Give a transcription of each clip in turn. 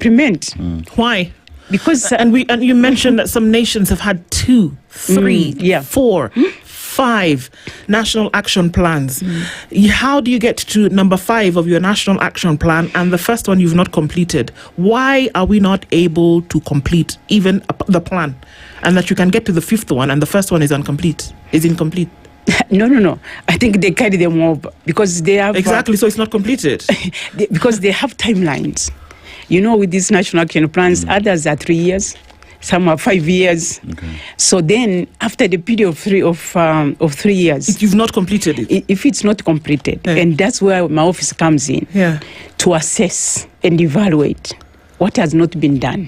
implement. Why? Because and you mentioned that some nations have had 2, 3, 4, 5 national action plans. How do you get to number 5 of your national action plan and the first one you've not completed? Why are we not able to complete even the plan, and that you can get to the 5th one and the first one is incomplete? No. I think they carry them over because they have exactly. So it's not completed because they have timelines. With these national action plans, others are 3 years, some are 5 years. Okay. So then, after the period of 3 years, if you've not completed it, if it's not completed, and that's where my office comes in to assess and evaluate what has not been done.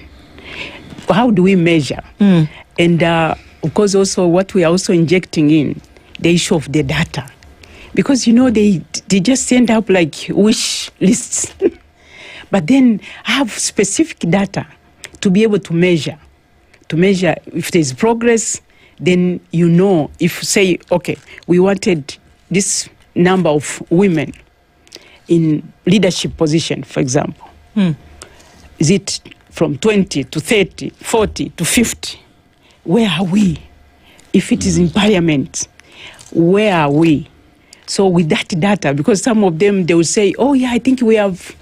How do we measure? And of course, also what we are also injecting in the issue of the data, because they just send up like wish lists. But then have specific data to be able to measure if there's progress. Then if say, okay, we wanted this number of women in leadership position, for example. Is it from 20 to 30, 40 to 50? Where are we? If it is in parliament, where are we? So with that data, because some of them, they will say, oh yeah, I think we have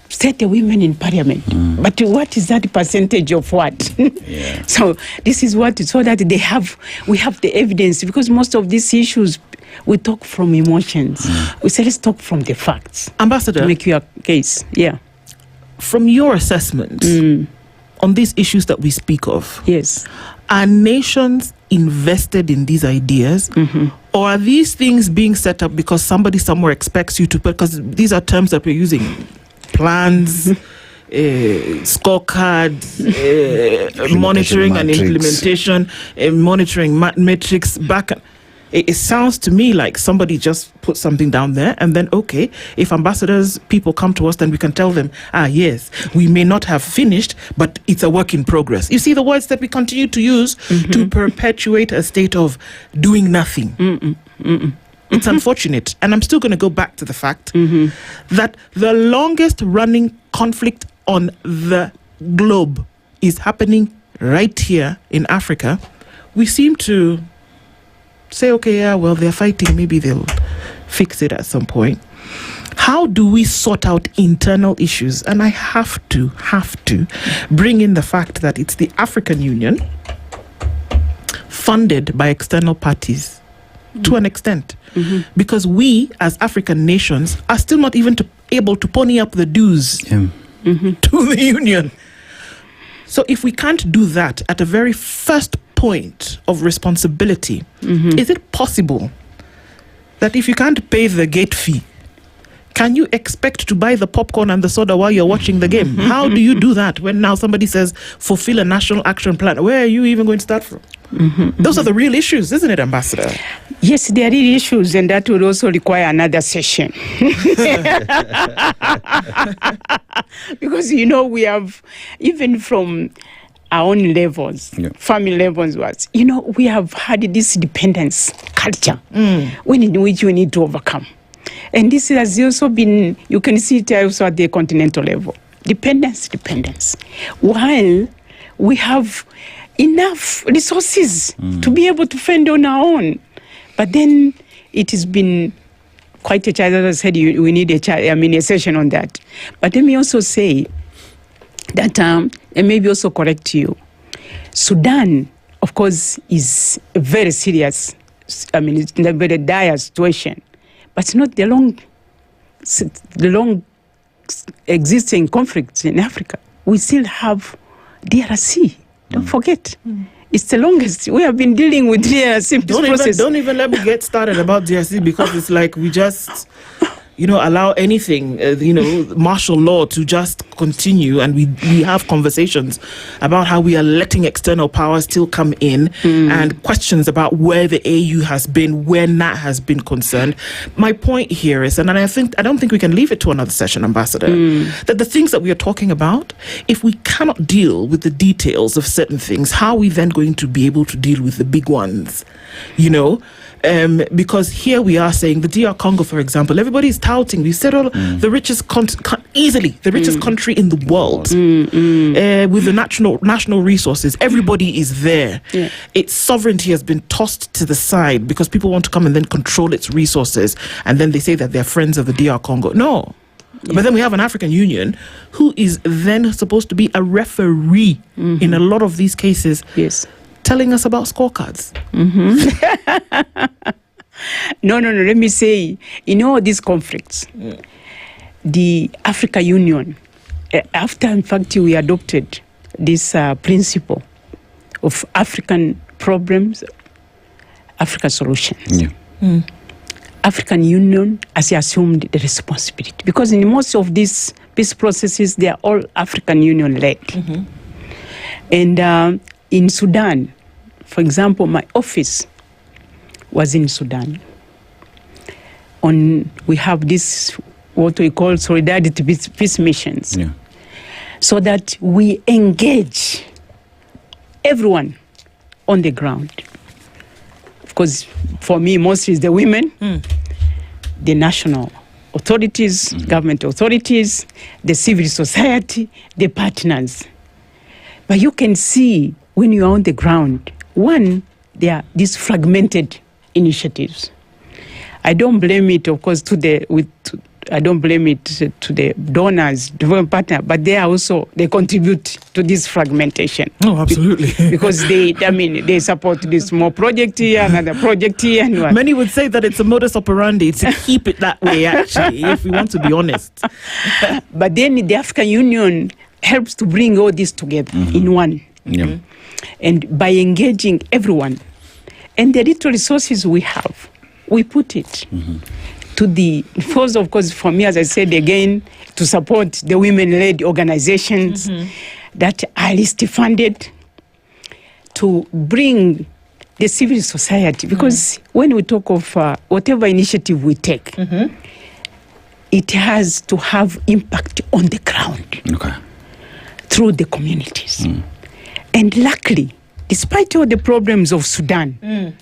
30 women in parliament. But what is that percentage of what? So this is so that we have the evidence, because most of these issues, we talk from emotions. We say, let's talk from the facts. Ambassador, to make your case. Yeah. From your assessment on these issues that we speak of, yes, are nations invested in these ideas, or are these things being set up because somebody somewhere expects you to? Because these are terms that we're using. Plans, scorecards, monitoring and implementation, monitoring metrics back. It sounds to me like somebody just put something down there, and then, okay, if ambassadors, people come to us, then we can tell them, yes, we may not have finished, but it's a work in progress. You see the words that we continue to use to perpetuate a state of doing nothing. It's unfortunate. And I'm still going to go back to the fact that the longest running conflict on the globe is happening right here in Africa. We seem to say, okay, they're fighting. Maybe they'll fix it at some point. How do we sort out internal issues? And I have to bring in the fact that it's the African Union funded by external parties. To an extent, because we as African nations are still not even able to pony up the dues to the union. So if we can't do that at a very first point of responsibility, is it possible that if you can't pay the gate fee, can you expect to buy the popcorn and the soda while you're watching the game? How do you do that when now somebody says, fulfill a national action plan? Where are you even going to start from? Those are the real issues, isn't it, Ambassador? Yes, they are real issues, and that would also require another session. Because, we have, even from our own levels, family levels, we have had this dependence culture in which we need to overcome. And this has also been, you can see it also at the continental level. Dependence. While we have enough resources to be able to fend on our own. But then it has been quite a challenge. As I said, we need a session on that. But let me also say that, and maybe also correct you, Sudan, of course, is a very serious, it's a very dire situation. But it's not the long existing conflicts in Africa. We still have DRC. Don't forget. It's the longest. We have been dealing with DRC process. Don't even let me get started about DRC, because it's like we just, allow anything, martial law to just continue, and we have conversations about how we are letting external powers still come in, and questions about where the AU has been, where NAT has been concerned. My point here is, and I don't think we can leave it to another session, Ambassador, that the things that we are talking about, if we cannot deal with the details of certain things, how are we then going to be able to deal with the big ones? Because here we are saying the DR Congo, for example, everybody's touting. We said the richest easily the richest country in the world with the national resources. Everybody is there. Yeah. Its sovereignty has been tossed to the side because people want to come and then control its resources, and then they say that they're friends of the DR Congo. No. Yeah. But then we have an African Union who is then supposed to be a referee in a lot of these cases. Yes. Telling us about scorecards. No. Let me say, in all these conflicts, the African Union, after in fact we adopted this principle of African problems, African solutions. Yeah. African Union has assumed the responsibility because in most of these peace processes, they are all African Union led. And in Sudan, for example, my office was in Sudan. We have this, what we call solidarity peace missions. Yeah. So that we engage everyone on the ground. Of course, for me, mostly it's the women, the national authorities, government authorities, the civil society, the partners. But you can see when you are on the ground, one, there are these fragmented initiatives. I don't blame it, of course, I don't blame it to the donors, development partner, but they contribute to this fragmentation. Oh, absolutely. Because they support this small project here, another project here. And what. Many would say that it's a modus operandi to keep it that way, actually, if we want to be honest. But then the African Union helps to bring all this together in one. Yeah. And by engaging everyone, and the little resources we have, we put it to the first, of course, for me, as I said again, to support the women-led organizations that are least funded, to bring the civil society, because when we talk of whatever initiative we take, it has to have impact on the ground through the communities. And luckily, despite all the problems of Sudan,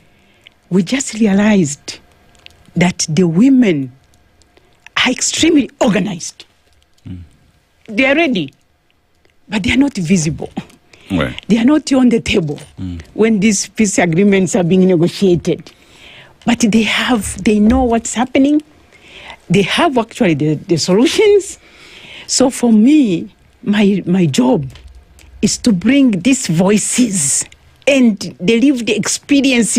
we just realized that the women are extremely organized. They are ready, but they are not visible. Right. They are not on the table when these peace agreements are being negotiated. But they know what's happening. They have actually the solutions. So for me, my job is to bring these voices and the lived experiences